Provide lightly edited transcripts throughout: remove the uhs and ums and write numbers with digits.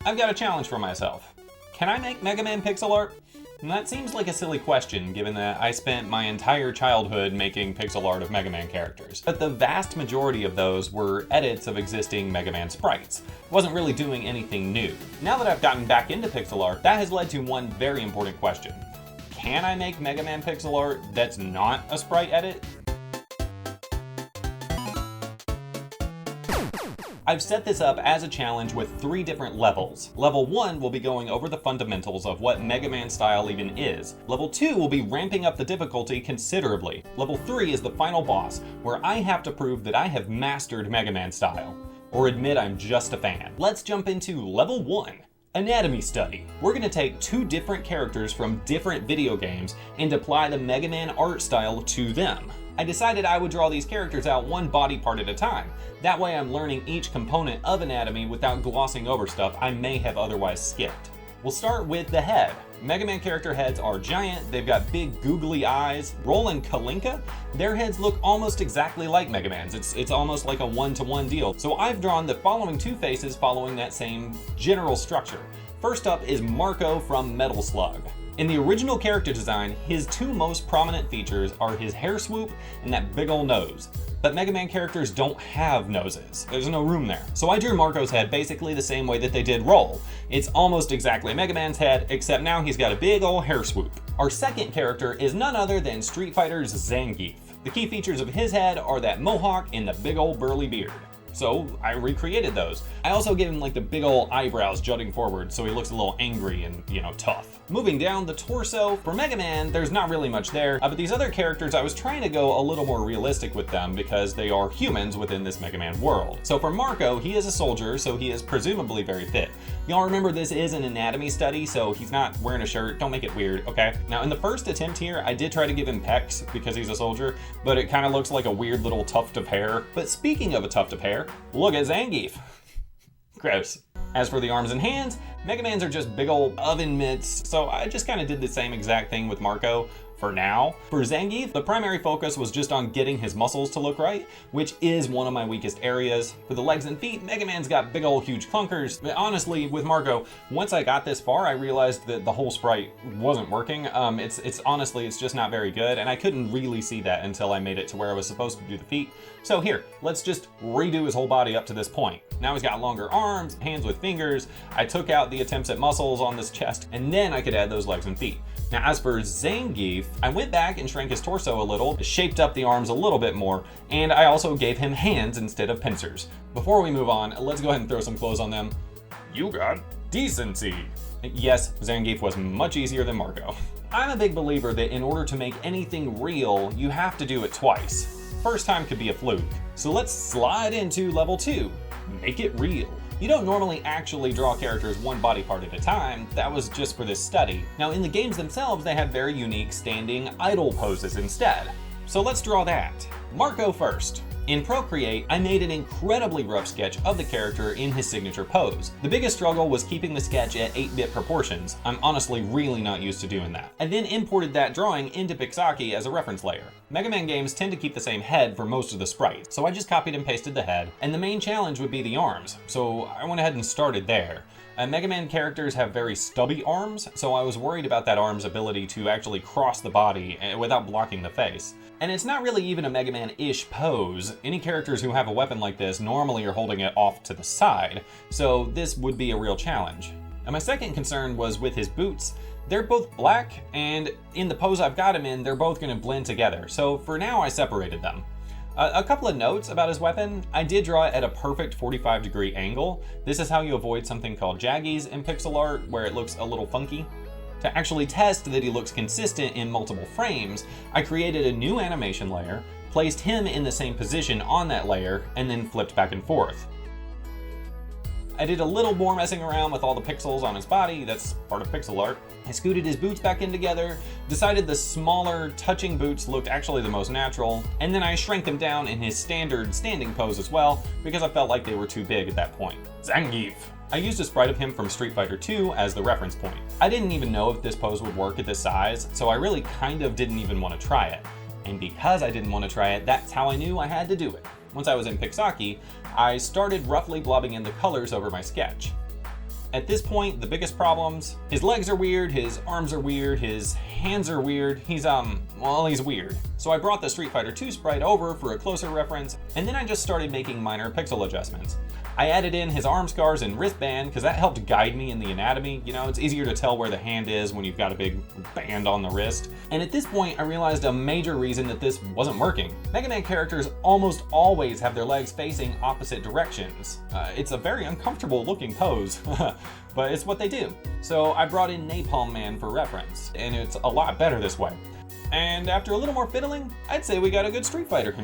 I've got a challenge for myself. Can I make Mega Man pixel art? And that seems like a silly question, given that I spent my entire childhood making pixel art of Mega Man characters. But the vast majority of those were edits of existing Mega Man sprites. I wasn't really doing anything new. Now that I've gotten back into pixel art, that has led to one very important question. Can I make Mega Man pixel art that's not a sprite edit? I've set this up as a challenge with 3 different levels. Level 1 will be going over the fundamentals of what Mega Man style even is. Level 2 will be ramping up the difficulty considerably. Level 3 is the final boss, where I have to prove that I have mastered Mega Man style, or admit I'm just a fan. Let's jump into Level 1. Anatomy study. We're going to take 2 different characters from different video games and apply the Mega Man art style to them. I decided I would draw these characters out one body part at a time. That way I'm learning each component of anatomy without glossing over stuff I may have otherwise skipped. We'll start with the head. Mega Man character heads are giant, they've got big googly eyes. Roll and Kalinka, their heads look almost exactly like Mega Man's. It's almost like a one-to-one deal. So I've drawn the following 2 faces following that same general structure. First up is Marco from Metal Slug. In the original character design, his 2 most prominent features are his hair swoop and that big ol' nose. But Mega Man characters don't have noses. There's no room there. So I drew Marco's head basically the same way that they did Roll. It's almost exactly Mega Man's head, except now he's got a big ol' hair swoop. Our second character is none other than Street Fighter's Zangief. The key features of his head are that mohawk and the big ol' burly beard. So I recreated those. I also gave him like the big ol' eyebrows jutting forward so he looks a little angry and, tough. Moving down the torso, for Mega Man, there's not really much there, but these other characters, I was trying to go a little more realistic with them because they are humans within this Mega Man world. So for Marco, he is a soldier, so he is presumably very fit. Y'all remember this is an anatomy study, so he's not wearing a shirt. Don't make it weird, okay? Now in the first attempt here, I did try to give him pecs because he's a soldier, but it kind of looks like a weird little tuft of hair. But speaking of a tuft of hair, look at Zangief. Gross. As for the arms and hands, Mega Man's are just big old oven mitts, so I just kind of did the same exact thing with Marco for now. For Zangief, the primary focus was just on getting his muscles to look right, which is one of my weakest areas. For the legs and feet, Mega Man's got big old huge clunkers. But honestly, with Marco, once I got this far, I realized that the whole sprite wasn't working. It's honestly just not very good, and I couldn't really see that until I made it to where I was supposed to do the feet. So here, let's just redo his whole body up to this point. Now he's got longer arms, hands with fingers. I took out the attempts at muscles on this chest, and then I could add those legs and feet. Now as for Zangief, I went back and shrank his torso a little, shaped up the arms a little bit more, and I also gave him hands instead of pincers. Before we move on, let's go ahead and throw some clothes on them. You got decency. Yes, Zangief was much easier than Marco. I'm a big believer that in order to make anything real, you have to do it twice. First time could be a fluke. So let's slide into level 2. Make it real. You don't normally actually draw characters one body part at a time, that was just for this study. Now in the games themselves, they have very unique standing idle poses instead. So let's draw that. Marco first. In Procreate, I made an incredibly rough sketch of the character in his signature pose. The biggest struggle was keeping the sketch at 8-bit proportions. I'm honestly really not used to doing that. I then imported that drawing into Pixaki as a reference layer. Mega Man games tend to keep the same head for most of the sprites, so I just copied and pasted the head, and the main challenge would be the arms, so I went ahead and started there. Mega Man characters have very stubby arms, so I was worried about that arm's ability to actually cross the body without blocking the face. And it's not really even a Mega Man-ish pose. Any characters who have a weapon like this normally are holding it off to the side, so this would be a real challenge. And my second concern was with his boots. They're both black, and in the pose I've got him in, they're both going to blend together, so for now I separated them. A couple of notes about his weapon. I did draw it at a perfect 45-degree angle. This is how you avoid something called jaggies in pixel art, where it looks a little funky. To actually test that he looks consistent in multiple frames, I created a new animation layer, placed him in the same position on that layer, and then flipped back and forth. I did a little more messing around with all the pixels on his body, that's part of pixel art. I scooted his boots back in together, decided the smaller touching boots looked actually the most natural, and then I shrank them down in his standard standing pose as well, because I felt like they were too big at that point. Zangief. I used a sprite of him from Street Fighter 2 as the reference point. I didn't even know if this pose would work at this size, so I really kind of didn't even want to try it. And because I didn't want to try it, that's how I knew I had to do it. Once I was in Pixaki, I started roughly blobbing in the colors over my sketch. At this point, the biggest problems, his legs are weird, his arms are weird, his hands are weird. He's weird. So I brought the Street Fighter 2 sprite over for a closer reference, and then I just started making minor pixel adjustments. I added in his arm scars and wristband because that helped guide me in the anatomy. You know, it's easier to tell where the hand is when you've got a big band on the wrist. And at this point, I realized a major reason that this wasn't working. Mega Man characters almost always have their legs facing opposite directions. It's a very uncomfortable looking pose, but it's what they do. So I brought in Napalm Man for reference, and it's a lot better this way. And after a little more fiddling, I'd say we got a good Street Fighter.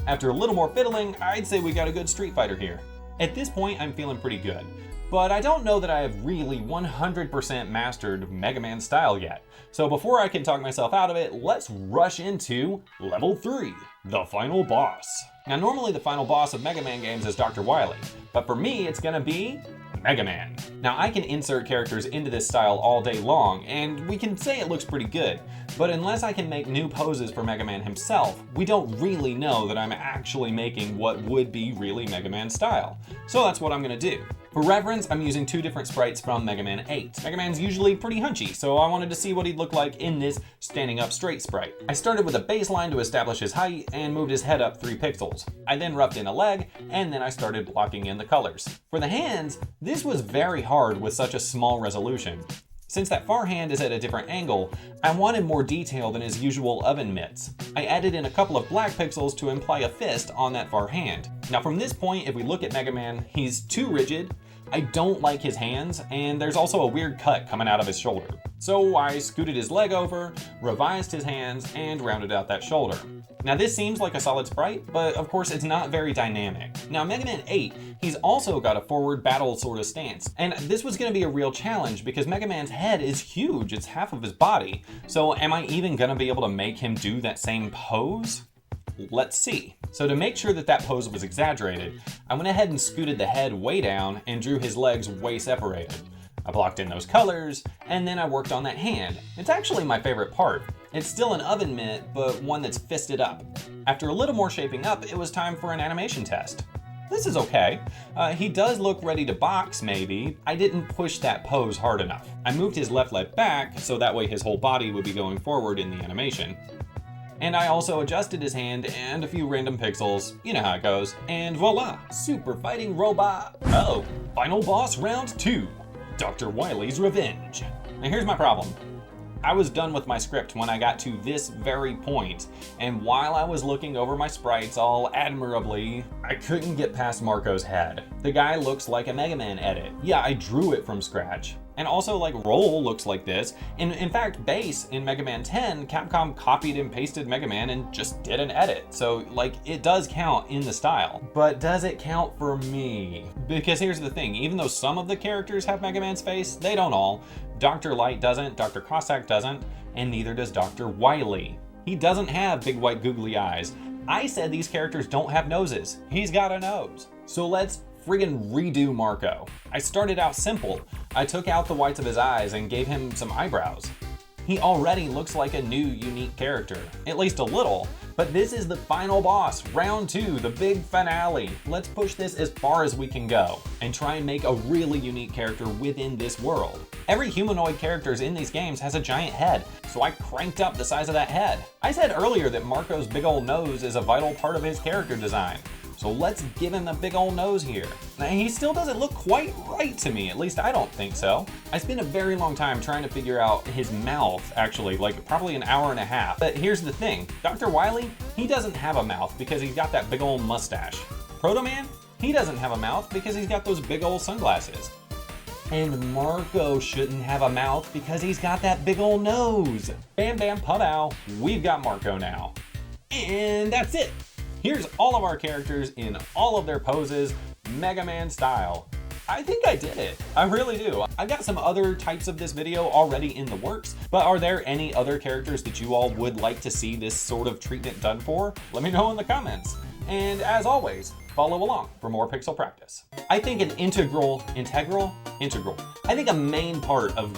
After a little more fiddling, I'd say we got a good Street Fighter here. At this point, I'm feeling pretty good, but I don't know that I have really 100% mastered Mega Man style yet. So before I can talk myself out of it, let's rush into level 3, the final boss. Now normally the final boss of Mega Man games is Dr. Wily, but for me it's gonna be Mega Man. Now I can insert characters into this style all day long, and we can say it looks pretty good, but unless I can make new poses for Mega Man himself, we don't really know that I'm actually making what would be really Mega Man style. So that's what I'm gonna do. For reference, I'm using 2 different sprites from Mega Man 8. Mega Man's usually pretty hunchy, so I wanted to see what he'd look like in this standing up straight sprite. I started with a baseline to establish his height and moved his head up 3 pixels. I then roughed in a leg, and then I started blocking in the colors. For the hands, this was very hard with such a small resolution. Since that far hand is at a different angle, I wanted more detail than his usual oven mitts. I added in a couple of black pixels to imply a fist on that far hand. Now from this point, if we look at Mega Man, he's too rigid, I don't like his hands, and there's also a weird cut coming out of his shoulder. So I scooted his leg over, revised his hands, and rounded out that shoulder. Now this seems like a solid sprite, but of course it's not very dynamic. Now Mega Man 8, he's also got a forward battle sort of stance, and this was going to be a real challenge because Mega Man's head is huge, it's half of his body. So am I even going to be able to make him do that same pose? Let's see. So to make sure that that pose was exaggerated, I went ahead and scooted the head way down and drew his legs way separated. I blocked in those colors, and then I worked on that hand. It's actually my favorite part. It's still an oven mitt, but one that's fisted up. After a little more shaping up, it was time for an animation test. This is okay. He does look ready to box, maybe. I didn't push that pose hard enough. I moved his left leg back, so that way his whole body would be going forward in the animation. And I also adjusted his hand and a few random pixels, you know how it goes. And voila, super fighting robot. Oh, final boss round 2, Dr. Wily's Revenge. Now here's my problem. I was done with my script when I got to this very point, and while I was looking over my sprites all admirably, I couldn't get past Marco's head. The guy looks like a Mega Man edit. Yeah, I drew it from scratch. And also, like, Roll looks like this. In fact, Bass in Mega Man 10, Capcom copied and pasted Mega Man and just did an edit. So, like, it does count in the style. But does it count for me? Because here's the thing, even though some of the characters have Mega Man's face, they don't all. Dr. Light doesn't, Dr. Cossack doesn't, and neither does Dr. Wily. He doesn't have big white googly eyes. I said these characters don't have noses. He's got a nose. So let's friggin' redo Marco. I started out simple. I took out the whites of his eyes and gave him some eyebrows. He already looks like a new, unique character, at least a little. But this is the final boss, round 2, the big finale. Let's push this as far as we can go and try and make a really unique character within this world. Every humanoid character in these games has a giant head, so I cranked up the size of that head. I said earlier that Marco's big old nose is a vital part of his character design. So let's give him a big old nose here. Now, he still doesn't look quite right to me, at least I don't think so. I spent a very long time trying to figure out his mouth, actually, like probably an hour and a half. But here's the thing, Dr. Wily, he doesn't have a mouth because he's got that big old mustache. Proto Man, he doesn't have a mouth because he's got those big old sunglasses. And Marco shouldn't have a mouth because he's got that big old nose. Bam bam pow, we've got Marco now. And that's it. Here's all of our characters in all of their poses, Mega Man style. I think I did it. I really do. I've got some other types of this video already in the works, but are there any other characters that you all would like to see this sort of treatment done for? Let me know in the comments. And as always, follow along for more pixel practice. I think an integral. I think a main part of